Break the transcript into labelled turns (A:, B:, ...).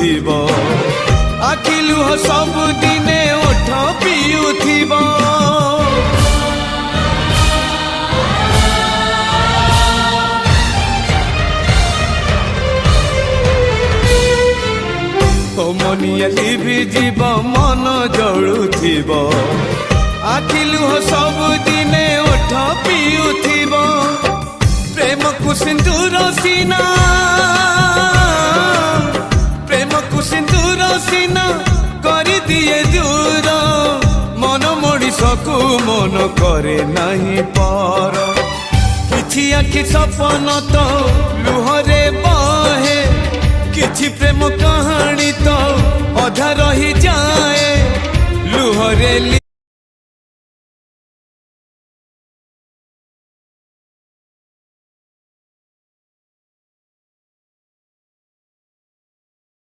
A: ପିଉଥିବ ଆଖି ଲୁହ ସବୁ ଦିନେ ଓଠ ପିଉଥିବ। ମନିଆ ଲିଭି ଯିବ ମନ ଜଳୁଥିବ ଆଖି ଲୁହ ସବୁ ଦିନେ ଓଠ ପିଉଥିବ। ପ୍ରେମକୁ ସିନ୍ଦୁର ସିନା ପ୍ରେମକୁ ସିନ୍ଦୁର ସିନା କରିଦିଏ ଦୂର ମନ ମଣିଷକୁ ମନ କରେ ନାହିଁ ପର। କିଛି ଆଖି ସପନ ତ ଲୁହରେ ବହେ କିଛି ପ୍ରେମ କାହାଣୀ ତ ଅଧା ରହିଯାଏ ଲୁହରେ।